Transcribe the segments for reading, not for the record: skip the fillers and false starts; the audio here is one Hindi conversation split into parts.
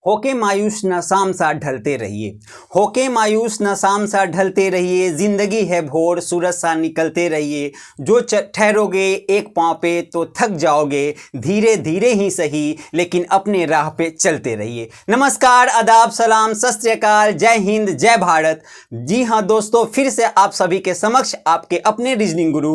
होके मायूस न शाम सा ढलते रहिए, होके मायूस न शाम सा ढलते रहिए, जिंदगी है भोर सूरज सा निकलते रहिए, जो ठहरोगे एक पाँव पे तो थक जाओगे, धीरे धीरे ही सही लेकिन अपने राह पे चलते रहिए। नमस्कार, आदाब, सलाम, सत श्री अकाल, जय हिंद, जय भारत। जी हाँ दोस्तों, फिर से आप सभी के समक्ष आपके अपने रीजनिंग गुरु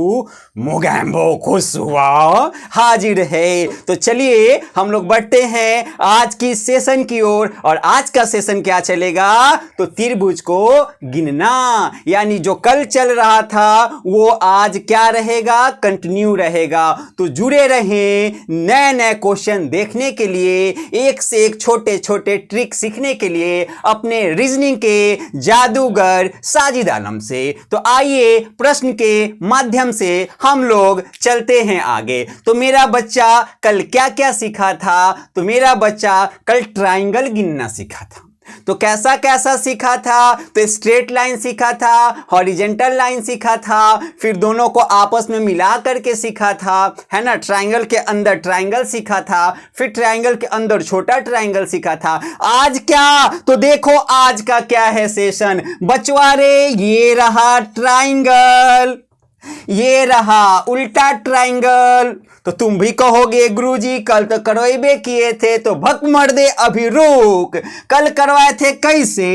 मोगैम्बो खुशवा हाजिर है। तो चलिए हम लोग बढ़ते हैं आज की सेशन की ओर। और आज का सेशन क्या चलेगा, तो त्रिभुज को गिनना, यानी जो कल चल रहा था वो आज क्या रहेगा, कंटिन्यू रहेगा। तो जुड़े रहें नए नए क्वेश्चन देखने के लिए, एक से एक छोटे छोटे ट्रिक सीखने के लिए अपने रीजनिंग के जादूगर साजिद आलम से। तो आइए प्रश्न के माध्यम से हम लोग चलते हैं आगे। तो मेरा बच्चा कल क्या क्या सीखा था, तो मेरा बच्चा कल ट्रायंगल गिनना सीखा था। तो कैसा कैसा सीखा था, तो स्ट्रेट लाइन सीखा था, हॉरिजेंटल लाइन सीखा था, फिर दोनों को आपस में मिला करके सीखा था, है ना। ट्रायंगल के अंदर ट्रायंगल सीखा था, फिर ट्रायंगल के अंदर छोटा ट्रायंगल सीखा था। आज क्या, तो देखो आज का क्या है सेशन बचवारे, ये रहा ट्रायंगल, ये रहा उल्टा ट्रायंगल। तो तुम भी कहोगे गुरुजी कल तो करवाए किए थे, तो भक मर दे अभी रुक। कल करवाए थे कैसे,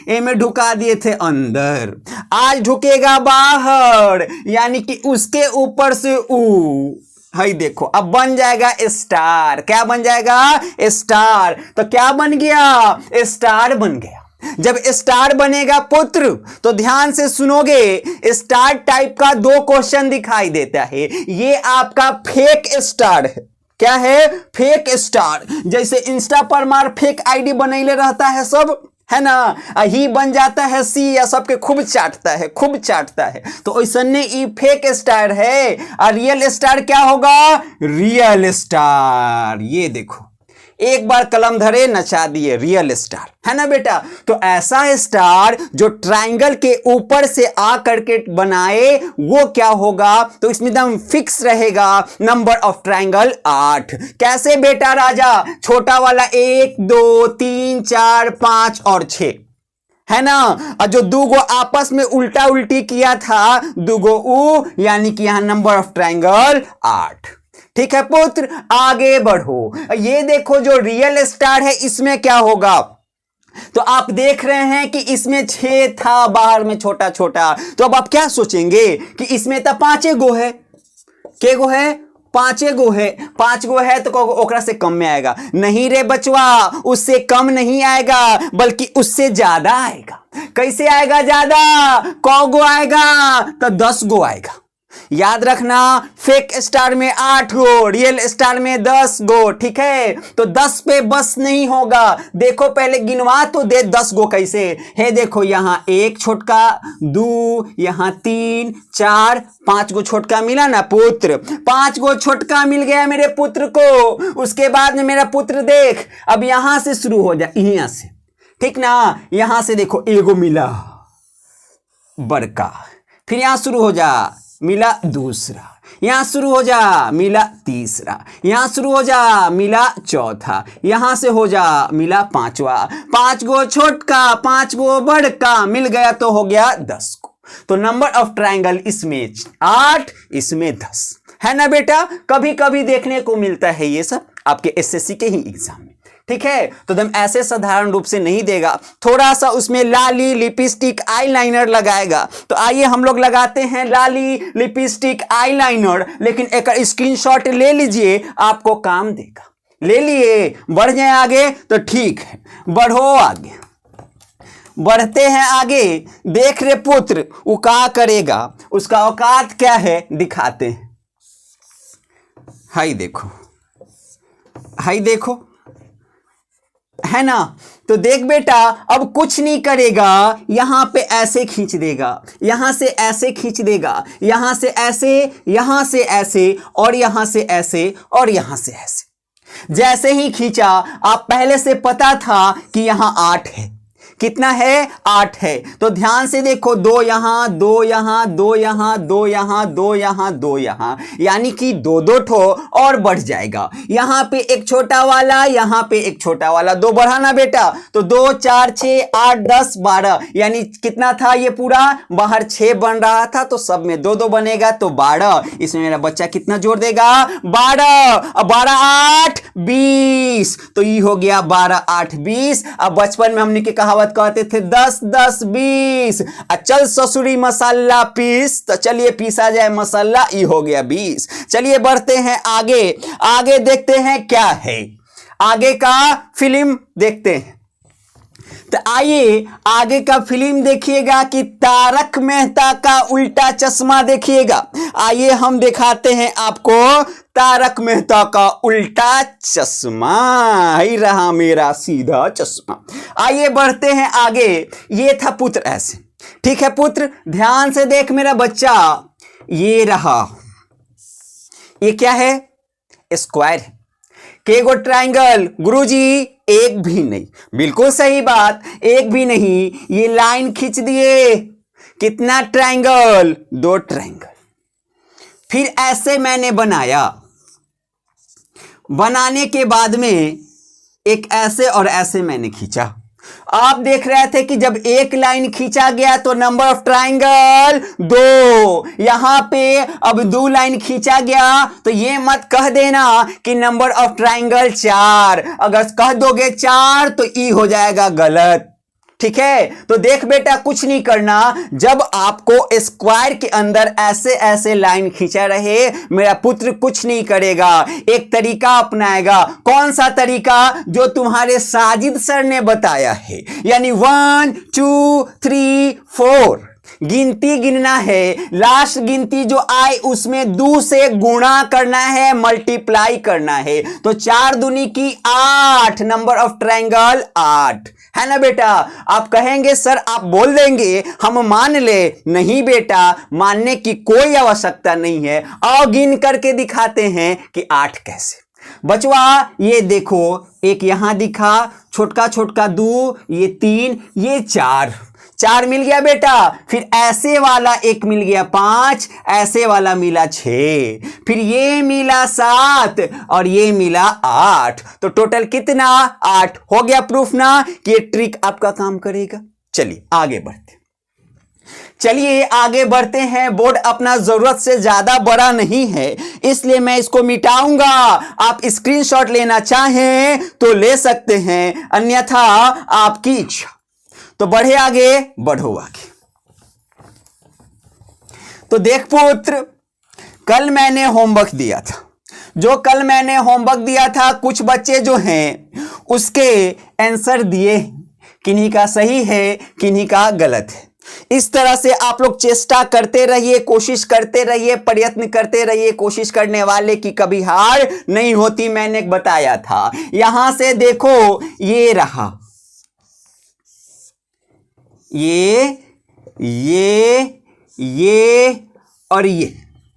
ए में ढुका दिए थे अंदर, आज ढुकेगा बाहर, यानी कि उसके ऊपर से ऊ। हाई देखो अब बन जाएगा स्टार। क्या बन जाएगा, स्टार। तो क्या बन गया, स्टार बन गया। जब स्टार बनेगा पुत्र, तो ध्यान से सुनोगे, स्टार टाइप का दो क्वेश्चन दिखाई देता है। ये आपका फेक स्टार है। क्या है, फेक स्टार। जैसे इंस्टा पर मार फेक आईडी बनैले रहता है सब, है ना, ही बन जाता है सी, या सबके खूब चाटता है, खूब चाटता है। तो ऐसने ये फेक स्टार है। और रियल स्टार क्या होगा, रियल स्टार। ये देखो एक बार कलम धरे नचा दिए, रियल स्टार, है ना बेटा। तो ऐसा स्टार जो ट्रायंगल के ऊपर से आ करके बनाए वो क्या होगा, तो इसमें एकदम फिक्स रहेगा नंबर ऑफ ट्रायंगल 8। कैसे बेटा राजा, छोटा वाला 1 2 3 4 5 और 6, है ना। और जो दूगो आपस में उल्टा उल्टी किया था, दूगो ऊ, यानी कि यहां नंबर ऑफ ट्रायंगल 8। ठीक है पुत्र, आगे बढ़ो। ये देखो जो रियल स्टार है इसमें क्या होगा, तो आप देख रहे हैं कि इसमें 6 था, बाहर में छोटा छोटा। तो अब आप क्या सोचेंगे कि इसमें तो 5 गो है। के गो है, 5 गो है। 5 गो है तो ओकरा से कम में आएगा। नहीं रे बचवा, उससे कम नहीं आएगा बल्कि उससे ज्यादा आएगा। कैसे आएगा ज्यादा, कौ गो आएगा, तो 10 गो आएगा। याद रखना, फेक स्टार में 8 गो, रियल स्टार में 10 गो। ठीक है, तो 10 पे बस नहीं होगा। देखो पहले गिनवा तो दे 10 गो कैसे है। देखो यहां 1 छोटका, 2, यहां 3 4 5 गो छोटका मिला ना पुत्र, 5 गो छोटका मिल गया मेरे पुत्र को। उसके बाद में मेरा पुत्र देख, अब यहां से शुरू हो जा, यहां से, ठीक ना। यहां से देखो एगो मिला बड़का, फिर यहां शुरू हो जा, मिला दूसरा, यहां शुरू हो जा, मिला तीसरा, यहां शुरू हो जा, मिला चौथा, यहां से हो जा, मिला 5वां। 5 गो छोटका 5 गो बड़का मिल गया तो हो गया 10 को। तो नंबर ऑफ ट्रायंगल इसमें 8, इसमें 10, है ना बेटा। कभी कभी देखने को मिलता है ये सब आपके एसएससी के ही एग्जाम में। ठीक है, तो एकदम ऐसे साधारण रूप से नहीं देगा, थोड़ा सा उसमें लाली, लिपस्टिक, आईलाइनर लगाएगा। तो आइए हम लोग लगाते हैं लाली, लिपस्टिक, आईलाइनर, लेकिन एक स्क्रीनशॉट ले लीजिए, आपको काम देगा। ले लिए, बढ़ जाए आगे तो ठीक है, बढ़ो आगे। बढ़ते हैं आगे। देख रे पुत्र, वो क्या करेगा, उसका औकात क्या है दिखाते हैं। हाई देखो, हाई देखो, है ना। तो देख बेटा, अब कुछ नहीं करेगा, यहां पे ऐसे खींच देगा, यहां से ऐसे खींच देगा, यहां से ऐसे, यहां से ऐसे, और यहां से ऐसे, और यहां से ऐसे। जैसे ही खींचा, आप पहले से पता था कि यहां 8 है, कितना है 8 है। तो ध्यान से देखो, 2 यहां, 2 यहां, 2 यहां, 2 यहां, 2 यहां, 2 यहां, यानी कि 2 ठो और बढ़ जाएगा। यहां पे एक छोटा वाला, यहां पे एक छोटा वाला, 2 बढ़ाना बेटा, तो 2 4 6 8 10 12, यानी कितना था ये पूरा, बाहर 6 बन रहा था तो सब में 2 2 बनेगा तो 12। इसमें मेरा बच्चा कितना जोड़ देगा 12। अब 12 8 20, तो ये हो गया 12 8 20। अब बचपन में हमने की कहावत कहते थे 10 10 20, चल ससुरी मसाला पीस, तो चलिए पीसा जाए मसाला, ये हो गया 20। चलिए बढ़ते हैं आगे, आगे देखते हैं क्या है, आगे का फिल्म देखते हैं। तो आइए आगे का फिल्म देखिएगा कि तारक मेहता का उल्टा चश्मा देखिएगा। आइए हम दिखाते हैं आपको तारक मेहता का उल्टा चश्मा, ही रहा मेरा सीधा चश्मा। आइए बढ़ते हैं आगे। ये था पुत्र ऐसे, ठीक है पुत्र, ध्यान से देख मेरा बच्चा, ये रहा, ये क्या है, स्क्वायर है। के गो ट्रायंगल गुरुजी, एक भी नहीं, बिल्कुल सही बात, एक भी नहीं। ये लाइन खींच दिए, कितना ट्रायंगल, 2 ट्रायंगल। फिर ऐसे मैंने बनाया, बनाने के बाद में एक ऐसे और ऐसे मैंने खींचा। आप देख रहे थे कि जब एक लाइन खींचा गया तो नंबर ऑफ ट्रायंगल 2, यहां पे अब 2 लाइन खींचा गया तो ये मत कह देना कि नंबर ऑफ ट्रायंगल 4, अगर कह दोगे 4 तो ई हो जाएगा गलत, ठीक है। तो देख बेटा, कुछ नहीं करना, जब आपको स्क्वायर के अंदर ऐसे ऐसे लाइन खींचा रहे, मेरा पुत्र कुछ नहीं करेगा, एक तरीका अपनाएगा। कौन सा तरीका, जो तुम्हारे साजिद सर ने बताया है, यानी 1 2 3 4 गिनती गिनना है, लास्ट गिनती जो आए उसमें 2 से गुणा करना है, मल्टीप्लाई करना है। तो 4 दूनी की 8, नंबर ऑफ ट्रायंगल 8 है ना बेटा। आप कहेंगे सर आप बोल देंगे हम मान ले, नहीं बेटा, मानने की कोई आवश्यकता नहीं है। आओ गिन करके दिखाते हैं कि 8 कैसे। बचवा ये देखो, एक यहां दिखा, छोटका छोटका 2, ये 3, ये 4 मिल गया बेटा। फिर ऐसे वाला एक मिल गया 5, ऐसे वाला मिला 6, फिर ये मिला 7 और ये मिला 8, तो टोटल कितना 8 हो गया। प्रूफ ना कि ये ट्रिक आपका काम करेगा। चलिए आगे बढ़ते, चलिए आगे बढ़ते हैं। बोर्ड अपना जरूरत से ज्यादा बड़ा नहीं है, इसलिए मैं इसको मिटाऊंगा। आप स्क्रीनशॉट लेना चाहें तो ले सकते हैं, अन्यथा आपकी इच्छा। तो बढ़े आगे, बढ़ो आगे। तो देख पुत्र, कल मैंने होमवर्क दिया था, जो कल मैंने होमवर्क दिया था, कुछ बच्चे जो हैं उसके आंसर दिए, किन्हीं का सही है किन्हीं का गलत है। इस तरह से आप लोग चेष्टा करते रहिए, कोशिश करते रहिए, प्रयत्न करते रहिए। कोशिश करने वाले की कभी हार नहीं होती, मैंने बताया था। यहां से देखो, ये रहा, ये और ये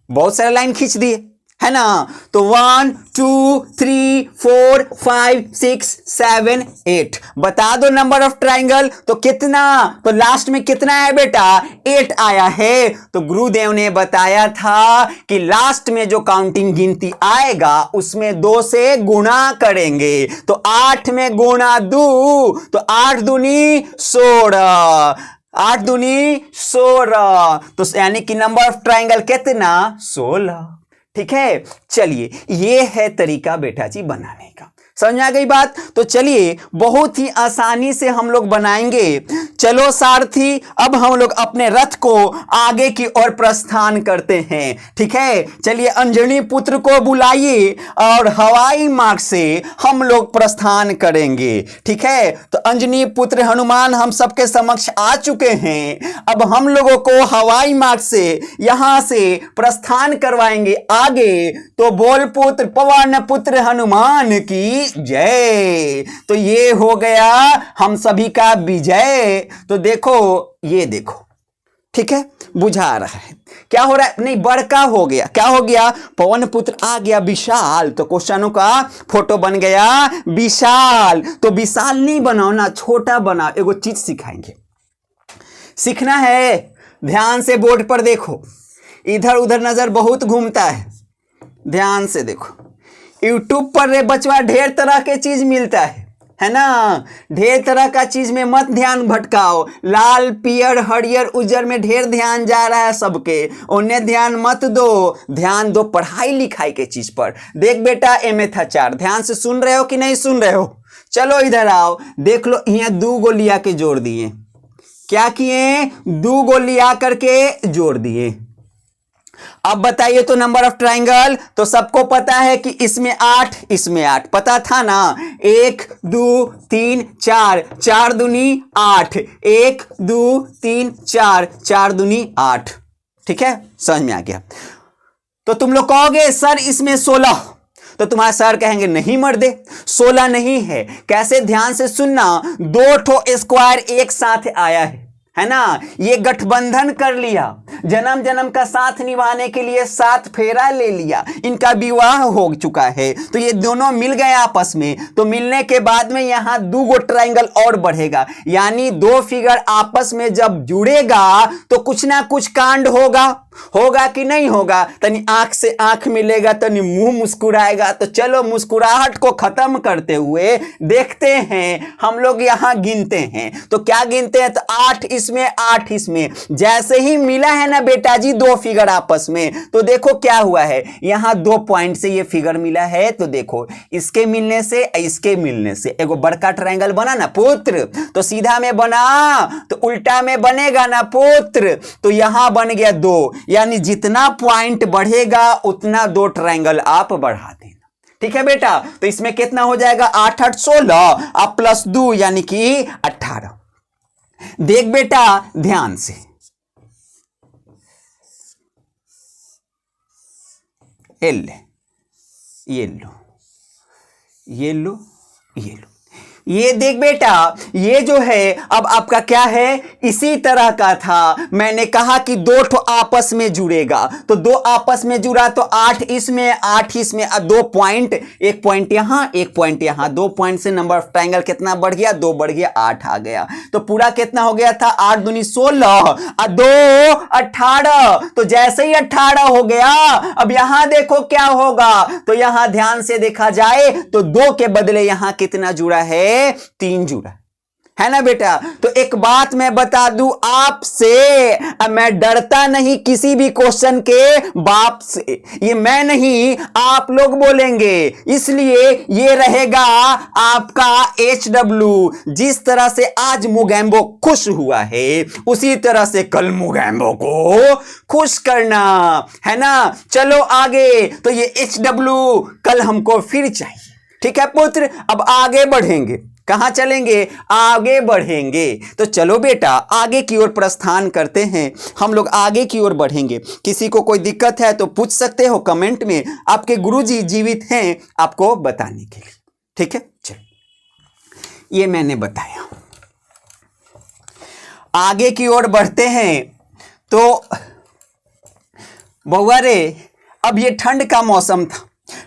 बहुत सारे लाइन खींच दिए, है ना। तो 1 2 3 4 5 6 7 8 बता दो नंबर ऑफ ट्रायंगल। तो कितना, तो लास्ट में कितना है बेटा, 8 आया है। तो गुरुदेव ने बताया था कि लास्ट में जो काउंटिंग गिनती आएगा उसमें 2 से गुणा करेंगे। तो 8 में गुणा 2, तो 8 दूनी 16, 8 दूनी 16, तो यानी कि नंबर ऑफ ट्रायंगल कितना 16, ठीक है। चलिए ये है तरीका बेटा जी बनाने का, समझ आ गई बात। तो चलिए बहुत ही आसानी से हम लोग बनाएंगे। चलो सारथी, अब हम लोग अपने रथ को आगे की ओर प्रस्थान करते हैं, ठीक है। चलिए अंजनी पुत्र को बुलाइए और हवाई मार्ग से हम लोग प्रस्थान करेंगे, ठीक है। तो अंजनी पुत्र हनुमान हम सबके समक्ष आ चुके हैं। अब हम लोगों को हवाई मार्ग से यहां से प्रस्थान करवाएंगे आगे। तो बोल पुत्र पवन पुत्र हनुमान की जय। तो ये हो गया हम सभी का विजय। तो देखो, ये देखो, ठीक है, बुझा रहा है। क्या हो रहा है, नहीं बड़का हो गया, क्या हो गया, पवन पुत्र आ गया विशाल, तो क्वेश्चनों का फोटो बन गया विशाल। तो विशाल नहीं बनाओ ना, छोटा बनाओ। एगो चीज सिखाएंगे, सीखना है, ध्यान से बोर्ड पर देखो, इधर उधर नजर बहुत घूमता है, ध्यान से देखो। यूट्यूब पर रे बचवा ढेर तरह के चीज मिलता है ना, ढेर तरह का चीज में मत ध्यान भटकाओ। लाल पियर हरियर उजर में ढेर ध्यान जा रहा है सबके, उन्हें ध्यान मत दो, ध्यान दो पढ़ाई लिखाई के चीज पर। देख बेटा एमे था 4, ध्यान से सुन रहे हो कि नहीं सुन रहे हो? चलो इधर आओ, देख लो यहाँ 2 गो लिया के जोड़ दिए। क्या किए, 2 गो लिया करके जोड़ दिए। अब बताइए तो नंबर ऑफ ट्राइंगल, तो सबको पता है कि इसमें 8, इसमें 8, पता था ना। 1 2 3 4, 4 दूनी 8, 1 2 3 4, 4 दूनी 8। ठीक है, समझ में आ गया। तो तुम लोग कहोगे सर इसमें 16, तो तुम्हारे सर कहेंगे नहीं मर्दे 16 नहीं है। कैसे, ध्यान से सुनना, 2 ठो स्क्वायर एक साथ आया है ना, ये गठबंधन कर लिया, जन्म जन्म का साथ निभाने के लिए 7 फेरा ले लिया, इनका विवाह हो चुका है, तो ये दोनों मिल गए आपस में। तो मिलने के बाद में यहां 2 गो ट्राइंगल और बढ़ेगा, यानी 2 फिगर आपस में जब जुड़ेगा तो कुछ ना कुछ कांड होगा कि नहीं होगा। तनी आंख से आंख मिलेगा, तनी मुंह मुस्कुराएगा। तो चलो मुस्कुराहट को खत्म करते हुए देखते हैं, हम लोग यहां गिनते हैं। तो क्या गिनते हैं, तो 8 इसमें 8 इसमें, जैसे ही मिला है ना बेटा जी 2 फिगर आपस में, तो देखो क्या हुआ है, यहां 2 पॉइंट से ये फिगर मिला है। तो देखो इसके मिलने से इसके मिलने से एगो बड़का ट्रायंगल बना ना पुत्र, तो सीधा में बना तो उल्टा में बनेगा ना पुत्र। तो यहां बन गया 2, यानी जितना पॉइंट बढ़ेगा उतना 2 ट्रायंगल आप बढ़ा देना। ठीक है बेटा, तो इसमें कितना हो जाएगा, 8 8 16 आप प्लस 2 यानी कि 18। देख बेटा ध्यान से, ये लो, ये लो, ये लो, ये लो, ये देख बेटा, ये जो है अब आपका क्या है, इसी तरह का था। मैंने कहा कि 2 ठो आपस में जुड़ेगा, तो 2 आपस में जुड़ा तो 8 इसमें 8 इसमें, 2 पॉइंट, 1 पॉइंट यहां 1 पॉइंट यहां, 2 पॉइंट से नंबर ऑफ ट्रायंगल कितना बढ़ गया, 2 बढ़ गया, 8 आ गया। तो पूरा कितना हो गया था, 8 दूनी 16 और 2 18। तो जैसे ही 18 हो गया, अब यहां देखो क्या होगा, तो यहां ध्यान से देखा जाए तो 2 के बदले यहां कितना जुड़ा है, 3 जुड़ा है ना बेटा। तो एक बात मैं बता दूं आपसे, मैं डरता नहीं किसी भी क्वेश्चन के बाप से, ये मैं नहीं आप लोग बोलेंगे, इसलिए ये रहेगा आपका HW। जिस तरह से आज मुगैम्बो खुश हुआ है, उसी तरह से कल मुगैम्बो को खुश करना है ना। चलो आगे, तो ये HW कल हमको फिर चाहिए। ठीक है पुत्र, अब आगे बढ़ेंगे, कहां चलेंगे, आगे बढ़ेंगे। तो चलो बेटा आगे की ओर प्रस्थान करते हैं, हम लोग आगे की ओर बढ़ेंगे। किसी को कोई दिक्कत है तो पूछ सकते हो कमेंट में, आपके गुरुजी जीवित हैं आपको बताने के लिए। ठीक है, चलो ये मैंने बताया, आगे की ओर बढ़ते हैं। तो बउआ रे, अब ये ठंड का मौसम था,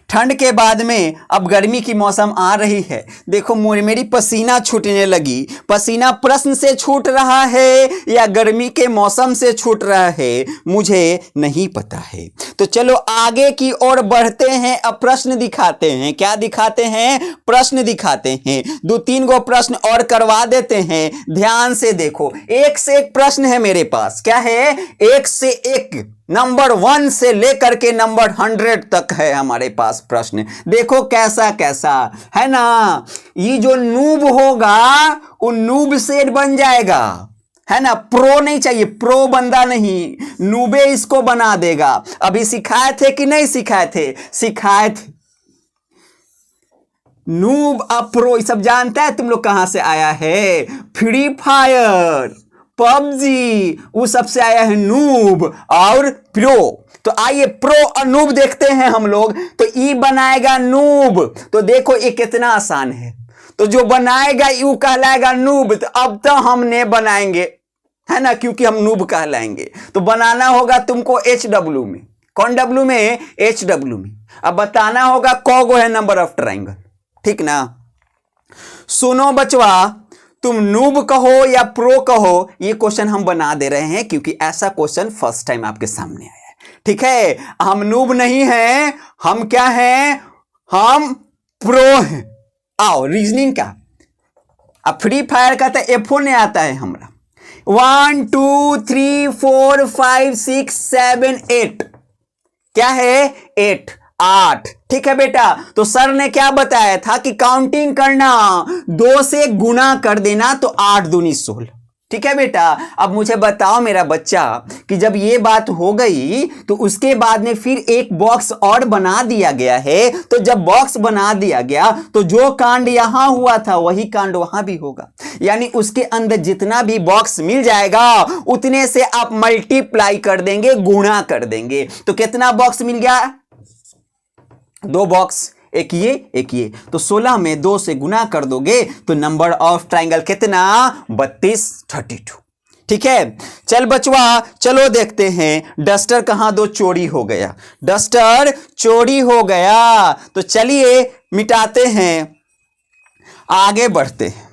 ठंड के बाद में अब गर्मी की मौसम आ रही है। देखो मेरी पसीना छूटने लगी, पसीना प्रश्न से छूट रहा है या गर्मी के मौसम से छूट रहा है, मुझे नहीं पता है। तो चलो आगे की ओर बढ़ते हैं, अब प्रश्न दिखाते हैं। क्या दिखाते हैं, प्रश्न दिखाते हैं। 2-3 गो प्रश्न और करवा देते हैं, ध्यान से देखो। एक से एक प्रश्न है मेरे पास, क्या है, एक से एक, नंबर 1 से लेकर के नंबर 100 तक है हमारे पास प्रश्न। देखो कैसा कैसा है ना, ये जो नूब होगा वो नूब से बन जाएगा, है ना। प्रो नहीं चाहिए, प्रो बंदा नहीं, नूबे इसको बना देगा। अभी सिखाए थे कि नहीं सिखाए थे, सिखाए थे। नूब अब प्रो ये सब जानता है तुम लोग कहां से आया है, फ्री फायर, पबजी, वो सबसे आया है नूब और प्रो। तो आइए प्रो और नूब देखते हैं हम लोग। तो ई बनाएगा नूब, तो देखो ये कितना आसान है। तो जो बनाएगा यू कहलाएगा नूब। तो अब तो हमने बनाएंगे, है ना, क्योंकि हम नूब कहलाएंगे। तो बनाना होगा तुमको HW में। कौन W में? HW में। अब बताना होगा कौगो है नंबर ऑफ ट्राइंगल, ठीक ना। सुनो बचवा, तुम नूब कहो या प्रो कहो, ये क्वेश्चन हम बना दे रहे हैं क्योंकि ऐसा क्वेश्चन फर्स्ट टाइम आपके सामने आया है, ठीक है। हम नूब नहीं हैं, हम क्या हैं? हम प्रो हैं। आओ रीजनिंग का, अब फ्री फायर का तो F ने आता है हमरा। 1 2 3 4 5 6 7 8, क्या है? 8, ठीक है बेटा। तो सर ने क्या बताया था कि काउंटिंग करना, 2 से गुना कर देना, तो 8 दूनी 16, ठीक है बेटा। अब मुझे बताओ मेरा बच्चा कि जब ये बात हो गई तो उसके बाद में फिर एक बॉक्स और बना दिया गया है। तो जब बॉक्स बना दिया गया तो जो कांड यहां हुआ था वही कांड वहां भी होगा, यानी उसके अंदर जितना भी बॉक्स मिल जाएगा उतने से आप मल्टीप्लाई कर देंगे, गुणा कर देंगे। तो कितना बॉक्स मिल गया? 2 बॉक्स, एक ये। तो 16 में 2 से गुना कर दोगे तो नंबर ऑफ ट्राइंगल कितना? 32, 32, ठीक है। चल बचवा, चलो देखते हैं डस्टर कहां दो चोरी हो गया। डस्टर चोरी हो गया, तो चलिए मिटाते हैं, आगे बढ़ते हैं।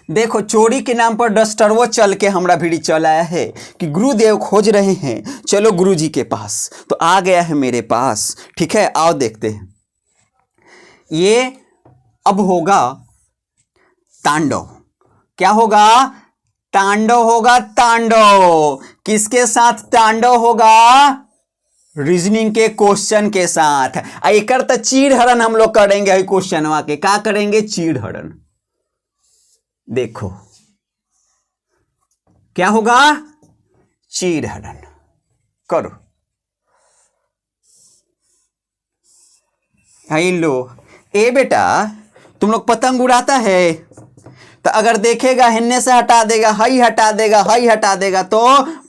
देखो चोरी के नाम पर डस्टर वो चल के हमरा भीड़ी चल आया है कि गुरुदेव खोज रहे हैं, चलो गुरुजी के पास। तो आ गया है मेरे पास, ठीक है। आओ देखते हैं। ये अब होगा तांडव। क्या होगा? तांडव होगा, तांडव। किसके साथ तांडव होगा? रीजनिंग के क्वेश्चन के साथ। एकर तो चीड़ हरण हम लोग करेंगे क्वेश्चन के। क्या करेंगे? चीड़ हरण। देखो क्या होगा? चीड़ हरण करो। हेलो ए बेटा, तुम लोग पतंग उड़ाता है तो अगर देखेगा हिन्ने से हटा देगा, हई हटा देगा, हई हटा देगा तो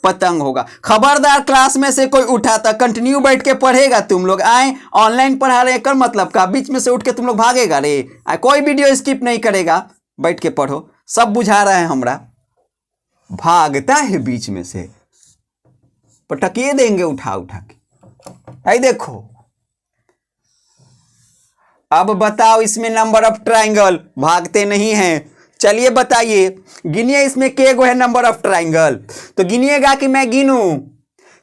पतंग होगा। खबरदार क्लास में से कोई उठाता, कंटिन्यू बैठ के पढ़ेगा। तुम लोग आए ऑनलाइन पढ़ा रहे कर मतलब का बीच में से उठ के तुम लोग भागेगा रे? कोई वीडियो स्किप नहीं करेगा, बैठ के पढ़ो। सब बुझा रहे हैं हमरा, भागता है बीच में से, पटकिए देंगे उठा उठा के। आई देखो, अब बताओ इसमें नंबर ऑफ ट्राइंगल, भागते नहीं हैं। चलिए बताइए, गिनिए इसमें के गो है नंबर ऑफ ट्राइंगल। तो गिनिएगा कि मैं गिनूं?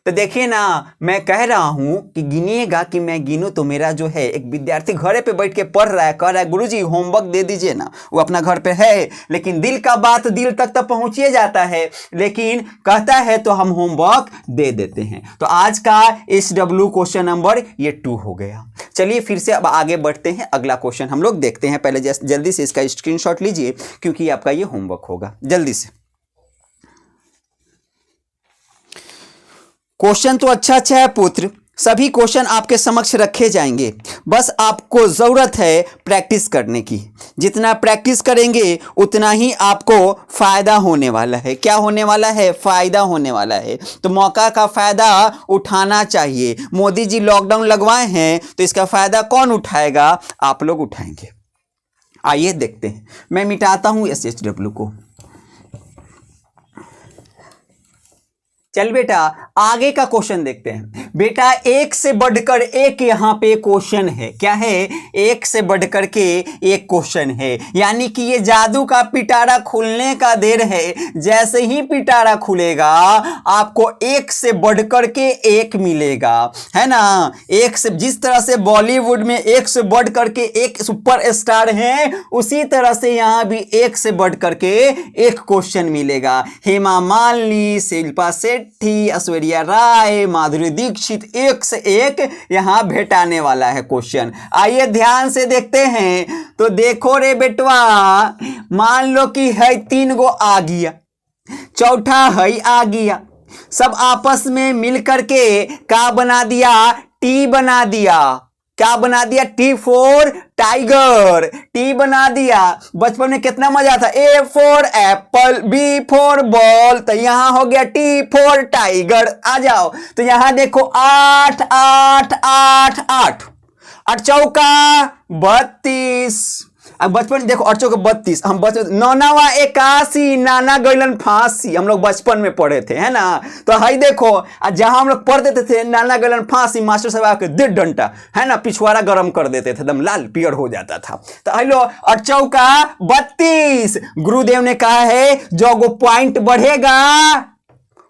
तो देखिए ना, मैं कह रहा हूं कि गिनिएगा कि मैं गिनूं। तो मेरा जो है एक विद्यार्थी घरे पे बैठ के पढ़ रहा है, कह रहा है गुरुजी होमवर्क दे दीजिए ना। वो अपना घर पे है, लेकिन दिल का बात दिल तक तो पहुंचिए जाता है, लेकिन कहता है तो हम होमवर्क दे देते हैं। तो आज का SW क्वेश्चन नंबर ये 2 हो गया। चलिए फिर से अब आगे बढ़ते हैं, अगला क्वेश्चन हम लोग देखते हैं। पहले जल्दी से इसका स्क्रीनशॉट लीजिए क्योंकि आपका ये होमवर्क होगा। जल्दी से क्वेश्चन तो अच्छा है पुत्र, सभी क्वेश्चन आपके समक्ष रखे जाएंगे, बस आपको जरूरत है प्रैक्टिस करने की। जितना प्रैक्टिस करेंगे उतना ही आपको फायदा होने वाला है। क्या होने वाला है? फायदा होने वाला है। तो मौका का फायदा उठाना चाहिए। मोदी जी लॉकडाउन लगवाए हैं तो इसका फायदा कौन उठाएगा? आप लोग उठाएंगे। आइए देखते हैं, मैं मिटाता हूं SHW को। चल बेटा आगे का क्वेश्चन देखते हैं। बेटा एक से बढ़कर एक यहां पे क्वेश्चन है। क्या है? एक से बढ़कर के एक क्वेश्चन है, यानी कि ये जादू का पिटारा खुलने का देर है। जैसे ही पिटारा खुलेगा आपको एक से बढ़कर के एक मिलेगा, है ना। एक से, जिस तरह से बॉलीवुड में एक से बढ़कर के एक सुपर स्टार है, उसी तरह से यहां भी एक से बढ़कर के एक क्वेश्चन मिलेगा। हेमा मालिनी, शिल्पा शेट्टी, ऐश्वर्या राय, माधुरी दीक्षित, एक से एक यहां भेटाने वाला है क्वेश्चन। आइए ध्यान से देखते हैं। तो देखो रे बेटवा, मान लो कि है 3 गो आ गया, चौथा है आ गया, सब आपस में मिलकर के क्या बना दिया? टी बना दिया। क्या बना दिया? टी फॉर टाइगर, टी बना दिया। बचपन में कितना मजा आता। A for Apple, B for ball, तो यहां हो गया टी फॉर टाइगर। आ जाओ, तो यहां देखो 8 8 8 8 8 चौका 32, अब बचपन देखो 8 हम बचपन 9 81 नाना गैलन फांसी हम लोग बचपन में पढ़े थे, है ना। तो हाई देखो जहां हम लोग पढ़ देते थे नाना गैलन फांसी, मास्टर साहब आके 1.5 डंडा, है ना, पिछवाड़ा गर्म कर देते थे, एकदम लाल पियर हो जाता था। तो हेलो 8 32 गुरुदेव ने कहा है जो गो पॉइंट बढ़ेगा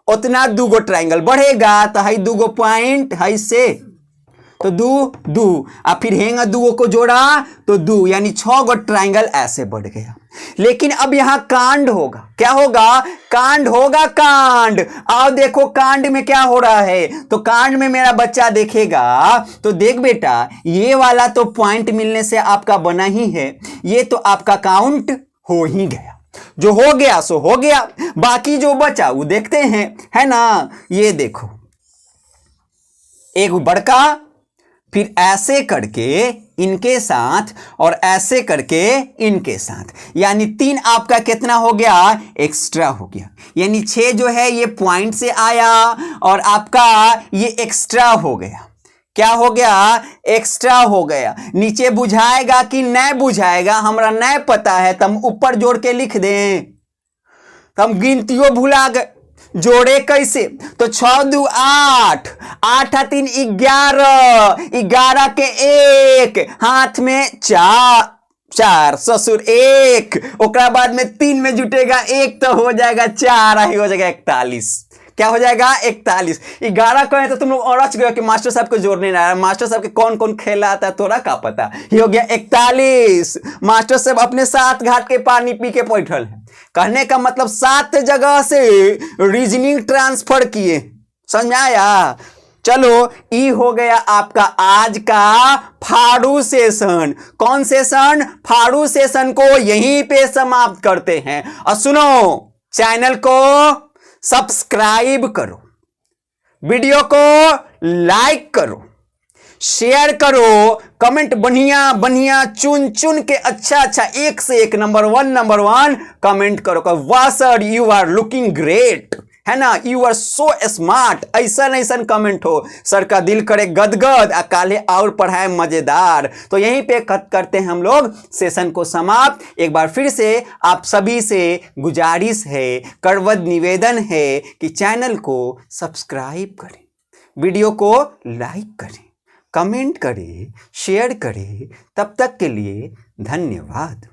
उतना 2 ट्रायंगल बढ़ेगा। तो हाई 2 पॉइंट हाई से तो 2 अब फिर हेंगा 2 को जोड़ा तो 2 यानी 6 ट्रायंगल ऐसे बढ़ गया। लेकिन अब यहां कांड होगा, क्या होगा, कांड होगा, कांड। आओ देखो कांड में क्या हो रहा है। तो कांड में मेरा बच्चा देखेगा तो देख बेटा ये वाला तो पॉइंट मिलने से आपका बना ही है, ये तो आपका काउंट हो ही गया, जो हो गया सो हो गया, बाकी जो बचा वो देखते हैं, है ना। ये देखो एक बड़का, फिर ऐसे करके इनके साथ और ऐसे करके इनके साथ, यानी 3 आपका कितना हो गया, एक्स्ट्रा हो गया। यानी 6 जो है ये पॉइंट से आया और आपका ये एक्स्ट्रा हो गया। क्या हो गया, एक्स्ट्रा हो गया। नीचे बुझाएगा कि नहीं बुझाएगा हमरा नहीं पता है, तम ऊपर जोड़ के लिख दें, तम गिनतियों भुला गए, जोड़े कैसे। तो 6 2 8, 8 3 11, 11 के 1 हाथ में 4 ससुर 1, ओकरा बाद में 3 में जुटेगा 1 तो हो जाएगा 4, हो जाएगा 41। क्या हो जाएगा 41। 11 कहें तो तुम लोग अड़च गए कि मास्टर साहब को जोड़ने ना, मास्टर साहब के कौन कौन खेला आता है तोरा का पता। ये हो गया 41। मास्टर साहब अपने 7 घाट के पानी पी के बैठल है, कहने का मतलब 7 जगह से रीजनिंग ट्रांसफर किए, समझ में आया। चलो ई हो गया आपका आज का फाड़ू सेशन। कौन सेशन, फाड़ू सेशन को यहीं पे समाप्त करते हैं। और सुनो चैनल को सब्सक्राइब करो, वीडियो को लाइक करो, शेयर करो, कमेंट बढ़िया बढ़िया चुन चुन के अच्छा अच्छा एक से एक नंबर 1 कमेंट करो। वाह sir you are looking great, है ना, यू आर सो स्मार्ट, ऐसा ऐसा कमेंट हो सर का दिल करे गदगद, काले और पढ़ाए मजेदार। तो यहीं पे करते हैं हम लोग सेशन को समाप्त। एक बार फिर से आप सभी से गुजारिश है, करवद निवेदन है कि चैनल को सब्सक्राइब करें, वीडियो को लाइक करें, कमेंट करें, शेयर करें। तब तक के लिए धन्यवाद।